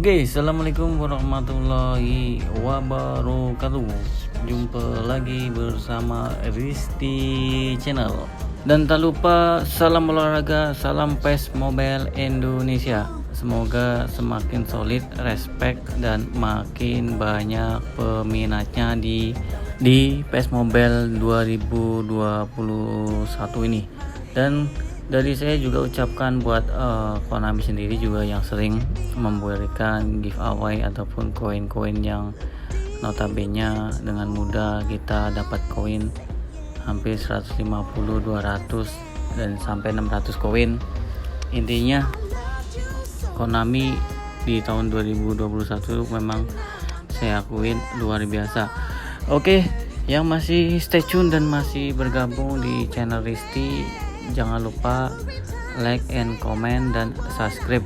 Oke, assalamualaikum warahmatullahi wabarakatuh. Jumpa lagi bersama Risti Channel. Dan tak lupa salam olahraga, salam PES Mobile Indonesia. Semoga semakin solid, respect dan makin banyak peminatnya di PES Mobile 2021 ini. Dan dari saya juga ucapkan buat Konami sendiri juga yang sering memberikan giveaway ataupun koin-koin yang notabene dengan mudah kita dapat koin hampir 150, 200 dan sampai 600 koin. Intinya Konami di tahun 2021 memang saya akuin luar biasa. Oke, yang masih stay tune dan masih bergabung di channel Risti, jangan lupa like and comment dan subscribe,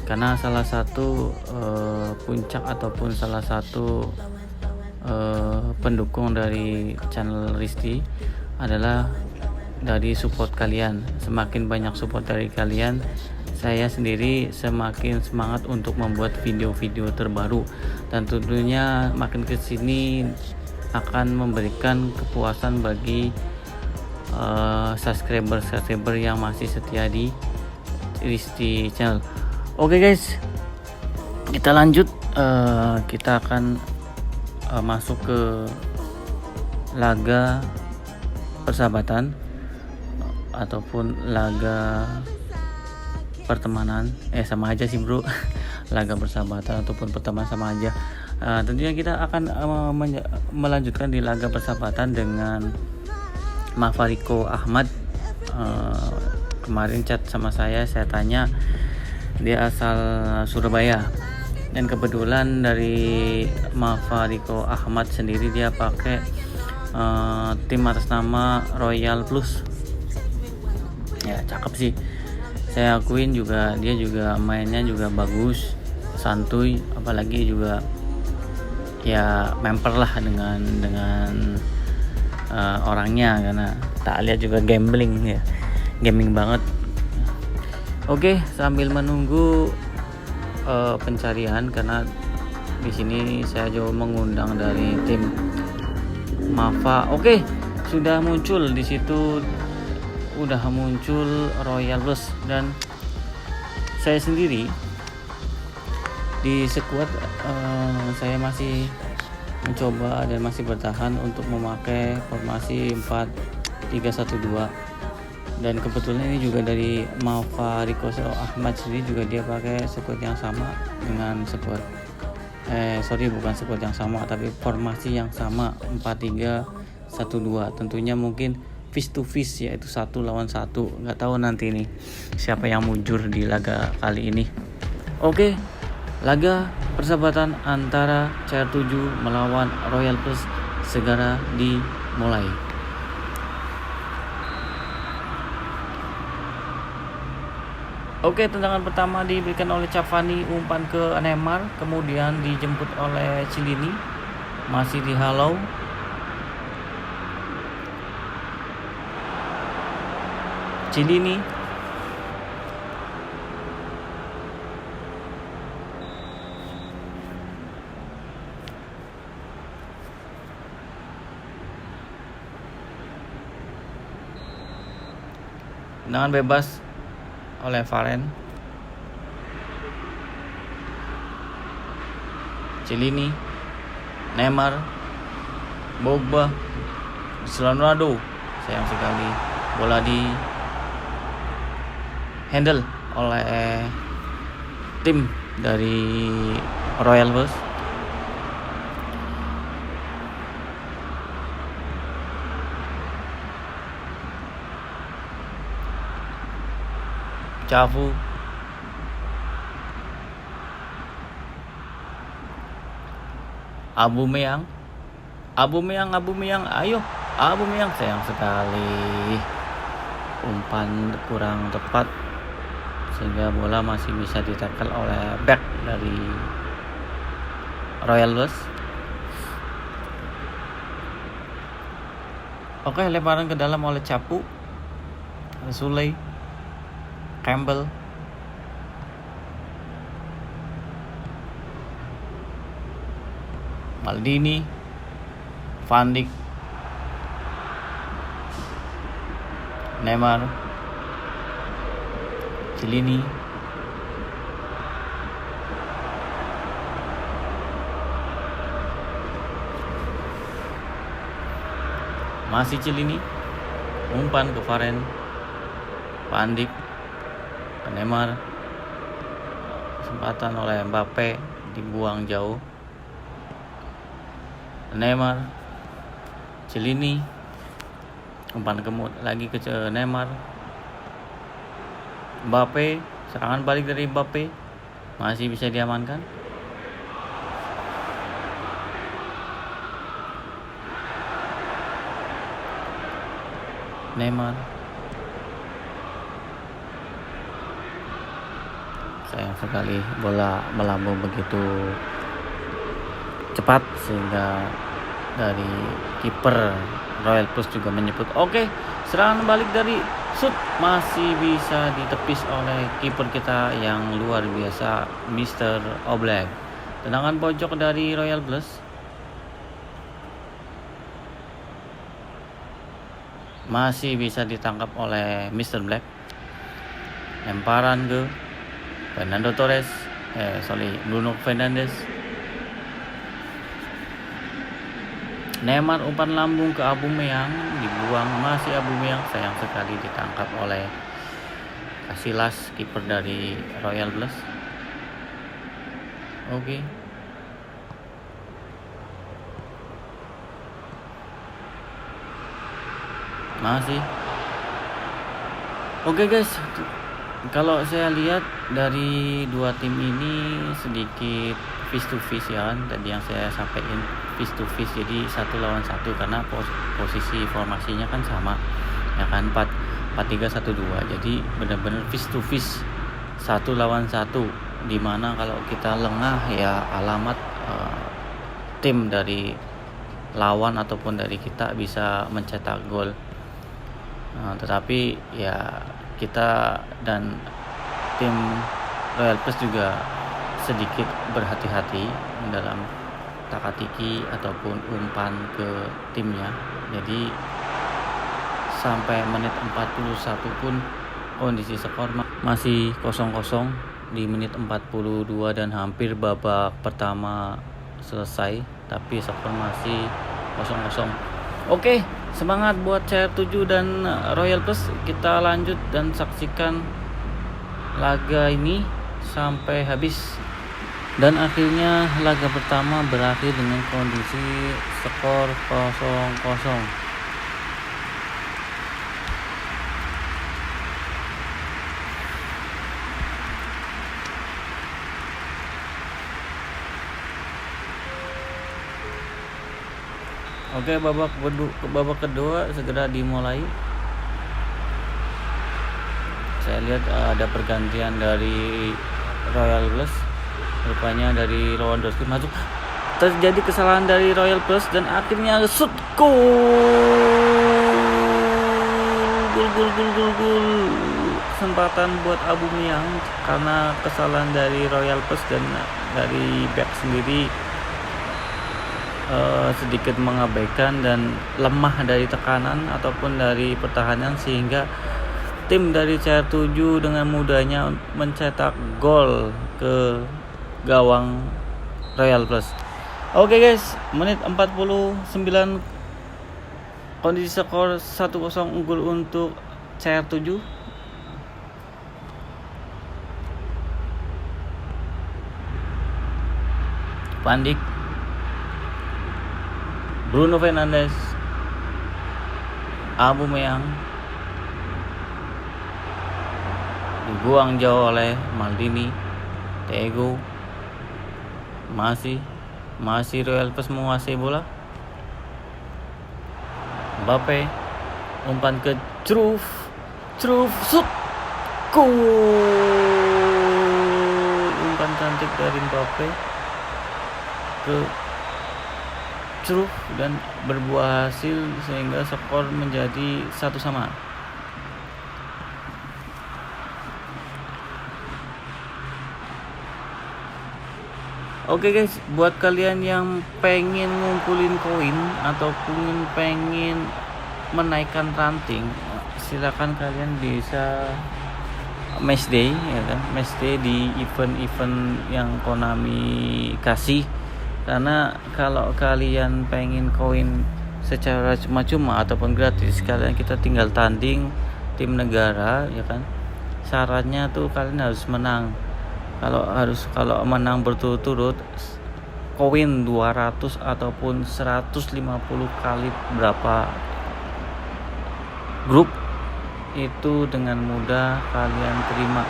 karena salah satu puncak ataupun salah satu pendukung dari channel Risti adalah dari support kalian. Semakin banyak support dari kalian, saya sendiri semakin semangat untuk membuat video-video terbaru, dan tentunya makin kesini akan memberikan kepuasan bagi subscriber yang masih setia di Risti Channel. Oke guys, kita lanjut. Kita akan masuk ke laga persahabatan ataupun laga pertemanan. Sama aja sih bro. Laga persahabatan ataupun pertemanan sama aja. Tentunya kita akan melanjutkan di laga persahabatan dengan Mafariko Ahmad. Kemarin chat sama saya tanya, dia asal Surabaya, dan kebetulan dari Mafariko Ahmad sendiri dia pakai tim atas nama Royal Plus. Ya cakep sih, saya akuin juga dia juga mainnya juga bagus, santuy, apalagi juga ya memper lah dengan orangnya, karena tak lihat juga gaming banget. Oke, sambil menunggu pencarian, karena di sini saya juga mengundang dari tim Mafa. Oke, sudah muncul di situ, udah muncul Royal Plus, dan saya sendiri di squad saya masih mencoba dan masih bertahan untuk memakai formasi 4-3-1-2, dan kebetulan ini juga dari Mafariko Ahmad sendiri juga dia pakai squad yang sama dengan squad bukan squad yang sama, tapi formasi yang sama 4-3-1-2. tentunya mungkin face to face, yaitu 1 lawan 1. Nggak tahu nanti nih siapa yang mujur di laga kali ini. Oke, laga persahabatan antara CR7 melawan Royal Plus segera dimulai. Oke, tendangan pertama diberikan oleh Cavani, umpan ke Neymar, kemudian dijemput oleh Chiellini, masih dihalau. Chiellini dengan bebas oleh Varane. Chiellini, Neymar, Pogba, Ronaldo. Sayang sekali bola di handle oleh tim dari Royal Plus. Cafu, Aubameyang, ayo Aubameyang, sayang sekali umpan kurang tepat sehingga bola masih bisa ditackle oleh back dari Royal Plus. Oke, lemparan ke dalam oleh Cafu, Sule, Campbell, Maldini, Van Dijk, Neymar, Chiellini, masih Chiellini, umpan ke Varane, Van Dijk, ke Neymar, kesempatan oleh Mbappe, dibuang jauh. Neymar, Chiellini, umpan lagi ke Neymar, Mbappe, serangan balik dari Mbappe, masih bisa diamankan. Neymar, sayang sekali bola melambung begitu cepat sehingga dari kiper Royal Plus juga menyebut oke. Serangan balik dari shoot masih bisa ditepis oleh kiper kita yang luar biasa, Mr. Oblak. Tendangan pojok dari Royal Plus masih bisa ditangkap oleh Mr. Black. Lemparan ke Bruno Fernandes. Neymar umpan lambung ke Aubameyang, dibuang, masih Aubameyang, sayang sekali ditangkap oleh Casillas, kiper dari Royal Blues. Oke. Masih. Oke guys, kalau saya lihat dari dua tim ini sedikit face to face ya kan, tadi yang saya sampaikan face to face, jadi 1 lawan 1 karena posisi formasinya kan sama ya kan, 4-3-1-2, jadi benar-benar face to face 1 lawan 1, dimana kalau kita lengah ya alamat tim dari lawan ataupun dari kita bisa mencetak gol. Tetapi ya kita dan tim Royal Plus juga sedikit berhati-hati dalam takatiki ataupun umpan ke timnya. Jadi sampai menit 41 pun kondisi skor masih 0-0 di menit 42 dan hampir babak pertama selesai, tapi skor masih 0-0. Oke, semangat buat CR7 dan Royal Plus. Kita lanjut dan saksikan laga ini sampai habis. Dan akhirnya laga pertama berakhir dengan kondisi skor 0-0. Oke, babak kedua segera dimulai. Saya lihat ada pergantian dari Royal Plus. Rupanya dari Lewandowski masuk. Terjadi kesalahan dari Royal Plus dan akhirnya shoot gol. Kesempatan buat Aubameyang karena kesalahan dari Royal Plus dan dari back sendiri sedikit mengabaikan dan lemah dari tekanan ataupun dari pertahanan, sehingga tim dari CR7 dengan mudahnya mencetak gol ke gawang Royal Plus. Oke guys, menit 49 kondisi skor 1-0 unggul untuk CR7. Van Dijk, Bruno Fernandes, Aubameyang, dibuang jauh oleh Maldini, Thiago, masih Royal Plus menguasai bola. Mbappe, umpan ke Cruyff, shoot, gol! Umpan cantik dari Mbappe ke Cruyff dan berbuah hasil sehingga skor menjadi 1-1. Oke guys, buat kalian yang pengen ngumpulin koin ataupun pengen menaikkan ranting, silakan kalian bisa match day ya kan, match day di event-event yang Konami kasih. Karena kalau kalian pengen koin secara cuma-cuma ataupun gratis, kalian kita tinggal tanding tim negara ya kan. Syaratnya tuh kalian harus menang. Kalau menang berturut-turut, koin 200 ataupun 150 kali berapa grup itu dengan mudah kalian terima.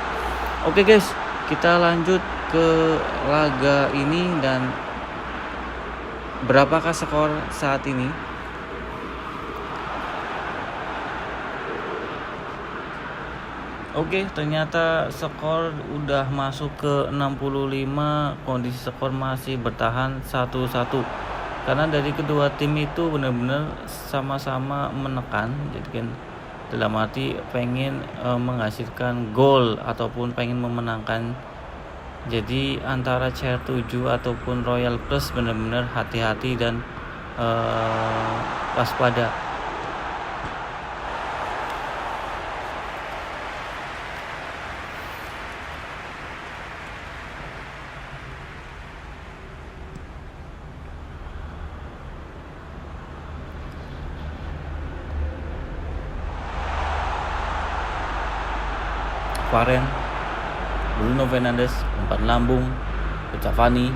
Oke guys, kita lanjut ke laga ini dan berapakah skor saat ini? Oke, ternyata skor udah masuk ke 65, kondisi skor masih bertahan 1-1. Karena dari kedua tim itu benar-benar sama-sama menekan, jadi kan dalam arti pengen menghasilkan gol ataupun pengen memenangkan. Jadi antara CR7 ataupun Royal Plus benar-benar hati-hati dan waspada. Varane, Bruno Fernandes, umpan lambung ke Cavani,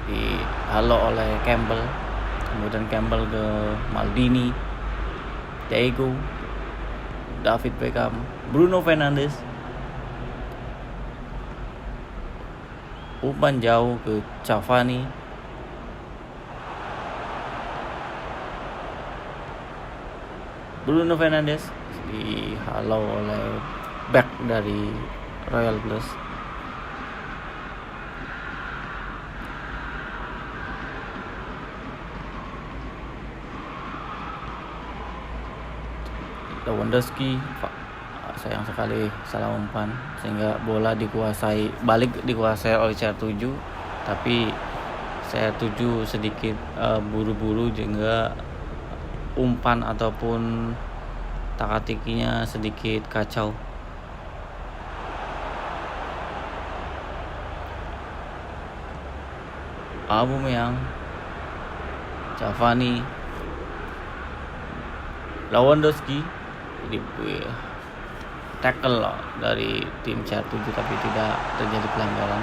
dihalo oleh Campbell, kemudian Campbell ke Maldini, Diego, David Beckham, Bruno Fernandes, umpan jauh ke Cavani, Bruno Fernandes dihalau oleh back dari Royal Plus. Lewandowski sayang sekali salah umpan sehingga bola dikuasai oleh CR7, tapi CR7 sedikit buru-buru sehingga umpan ataupun takatikinya sedikit kacau. Aubameyang, Cavani, Lewandowski di tackle dari tim CR7 tapi tidak terjadi pelanggaran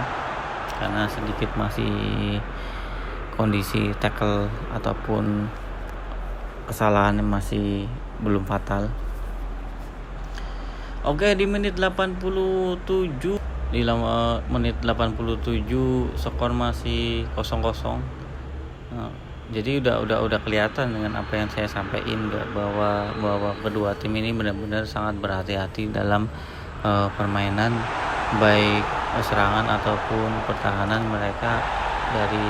karena sedikit masih kondisi tackle ataupun kesalahan yang masih belum fatal. Oke, di menit 87 menit 87 skor masih 0-0. Jadi udah kelihatan dengan apa yang saya sampaikan bahwa kedua tim ini benar-benar sangat berhati-hati dalam permainan baik serangan ataupun pertahanan mereka. Dari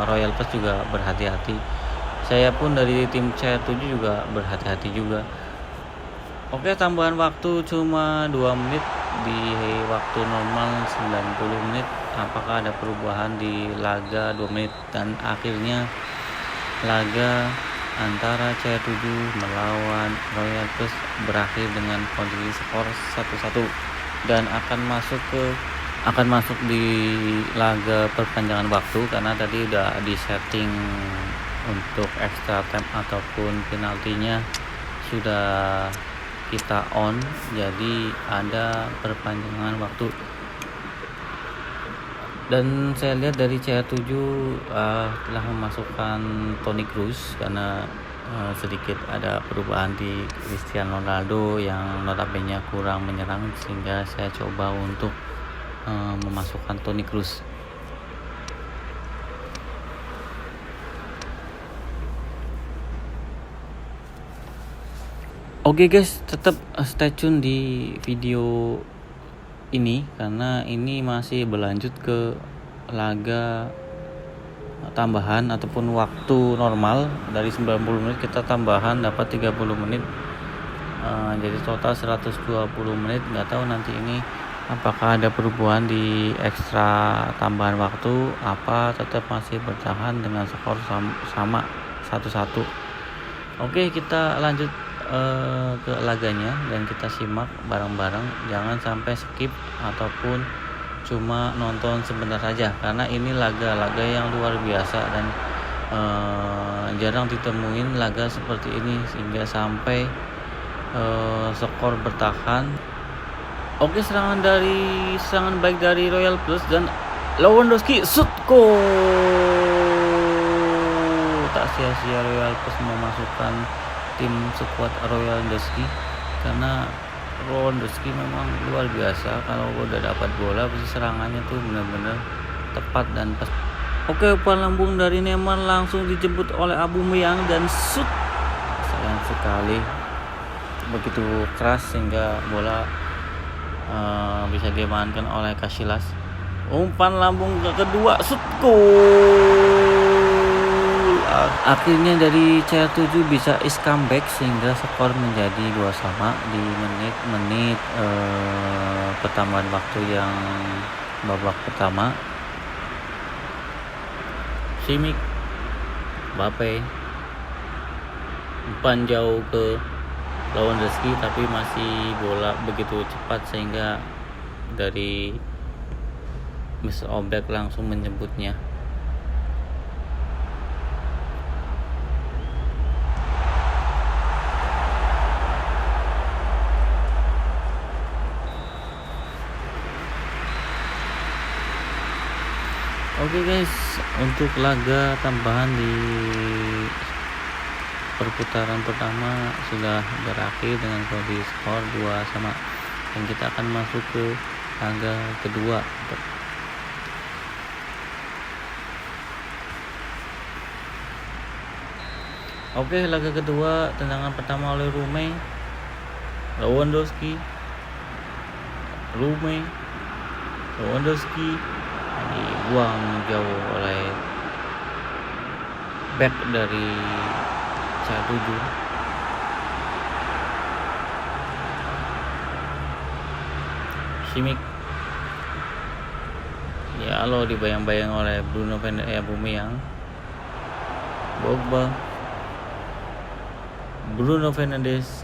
Royal Plus juga berhati-hati. Saya pun dari tim CR7 juga berhati-hati juga. Oke, tambahan waktu cuma 2 menit di waktu normal 90 menit. Apakah ada perubahan di laga 2 menit? Dan akhirnya laga antara CR7 melawan Royal Plus berakhir dengan kondisi skor 1-1 dan akan masuk di laga perpanjangan waktu karena tadi udah di setting untuk extra time ataupun penaltinya sudah kita on, jadi ada perpanjangan waktu. Dan saya lihat dari CR7 telah memasukkan Toni Kroos karena sedikit ada perubahan di Cristiano Ronaldo yang notabene kurang menyerang, sehingga saya coba untuk memasukkan Toni Kroos. Oke guys, tetap stay tune di video ini karena ini masih berlanjut ke laga tambahan ataupun waktu normal. Dari 90 menit kita tambahan dapat 30 menit, jadi total 120 menit. Nggak tahu nanti ini apakah ada perubahan di ekstra tambahan waktu apa tetap masih bertahan dengan skor sama 1-1. Oke, kita lanjut ke laganya dan kita simak bareng-bareng, jangan sampai skip ataupun cuma nonton sebentar saja karena ini laga-laga yang luar biasa dan jarang ditemuin laga seperti ini sehingga sampai skor bertahan. Oke, serangan baik dari Royal Plus dan Lewandowski shoot goal. Tak sia-sia Royal Plus memasukkan tim skuad Lewandowski karena Lewandowski memang luar biasa. Kalau udah dapat bola pasti serangannya tuh benar-benar tepat dan pas. Oke, umpan lambung dari Neymar langsung dijemput oleh Aubameyang dan shoot. Sayang sekali begitu keras sehingga bola bisa diamankan oleh Casillas. Umpan lambung kedua shoot goal. Akhirnya dari CR7 bisa comeback sehingga skor menjadi 2-2 di menit pertambahan waktu yang babak pertama. Simic, Mbappe, umpan jauh ke Lewandowski tapi masih bola begitu cepat sehingga dari Mr. Oblak langsung menjemputnya. Oke guys, untuk laga tambahan di perputaran pertama sudah berakhir dengan kondisi skor 2-2 dan kita akan masuk ke laga kedua. Oke, laga kedua tendangan pertama oleh Lewandowski dibuang jauh oleh back dari CR7. Simic ya lo dibayang-bayang oleh Aubameyang. Bruno Fernandes,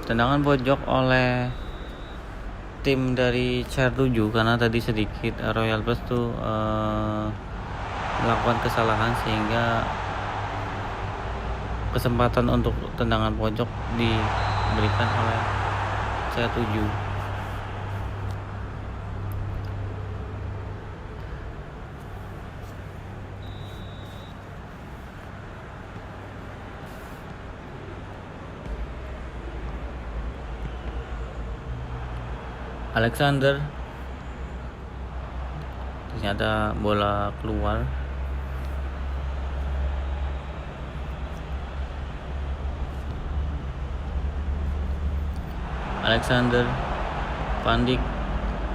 tendangan pojok oleh tim dari CR7 karena tadi sedikit Royal Plus tuh melakukan kesalahan sehingga kesempatan untuk tendangan pojok diberikan oleh CR7. Alexander, ternyata bola keluar. Alexander, Van Dijk,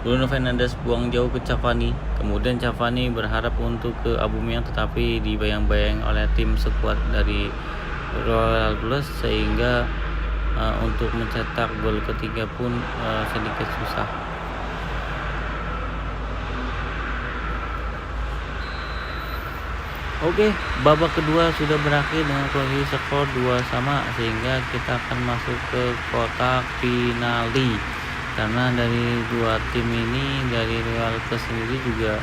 Bruno Fernandes buang jauh ke Cavani. Kemudian Cavani berharap untuk ke Aubameyang tetapi dibayang-bayang oleh tim skuad dari Royal Plus sehingga untuk mencetak gol ketiga pun sedikit susah. Oke, babak kedua sudah berakhir dengan kondisi skor 2-2 sehingga kita akan masuk ke kotak penalti. Karena dari dua tim ini, dari Real Plus sendiri juga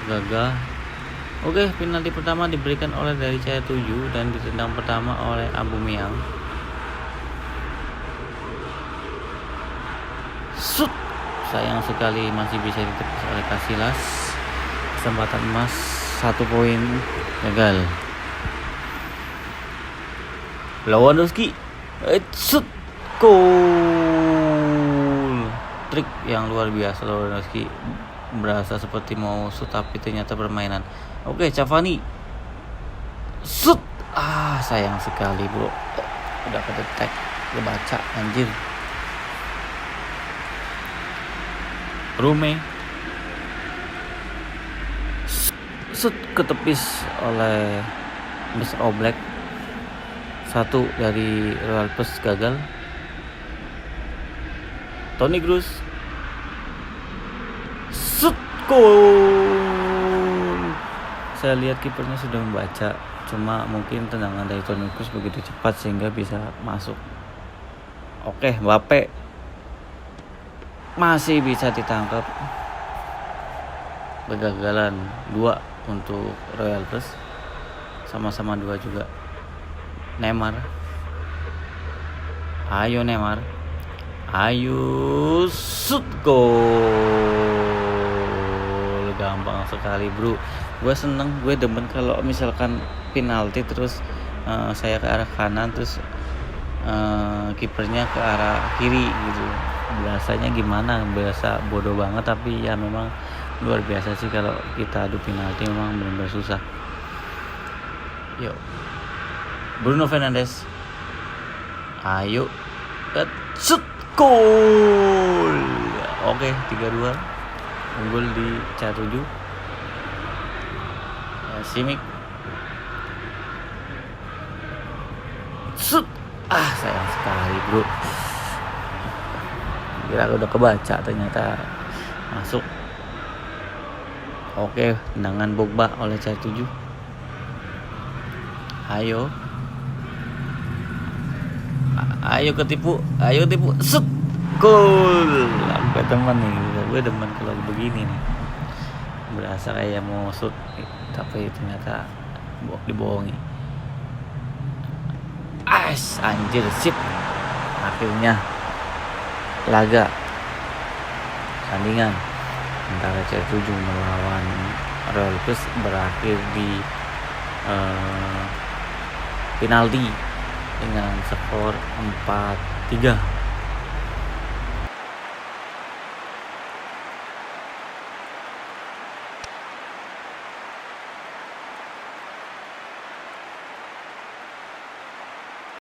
gagal. Oke, penalti pertama diberikan oleh dari CR7 dan ditendang pertama oleh Aubameyang. Shoot, sayang sekali masih bisa ditepis oleh Casillas. Kesempatan emas 1 poin gagal. Lewandowski shoot goal. Trik yang luar biasa Lewandowski, berasa seperti mau shoot tapi ternyata permainan. Oke, Cavani shoot. Sayang sekali bro, udah kedetek. kebaca anjir. Rume set ketepis oleh Mr. Oblak. Satu dari Real Plus gagal. Toni Kroos set gol. Saya lihat kipernya sudah membaca, cuma mungkin tendangan dari Toni Kroos begitu cepat sehingga bisa masuk. Oke, Mbappe masih bisa ditangkap. Kegagalan 2 untuk Real Plus, sama-sama 2 juga. Neymar, ayo Neymar, ayo shoot gol. Gampang sekali bro. Gue seneng, gue demen kalau misalkan penalti terus saya ke arah kanan terus kipernya ke arah kiri gitu. Biasanya gimana, biasa bodoh banget, tapi ya memang luar biasa sih kalau kita adu penalti, memang benar-benar susah. Yuk, Bruno Fernandes, ayo shoot gol. Oke, 3-2 unggul di C7. Simic shoot, sayang sekali bro, kira udah kebaca, ternyata masuk. Oke, tendangan Pogba oleh C7. Ayo ketipu, shoot gol. Sampai teman nih, gue demen kalau begini nih, berasa kayak mau shoot tapi ternyata dibohongi. Anjir, sip. Akhirnya laga tandingan antara C7 melawan Real Plus berakhir di penalti dengan skor 4-3.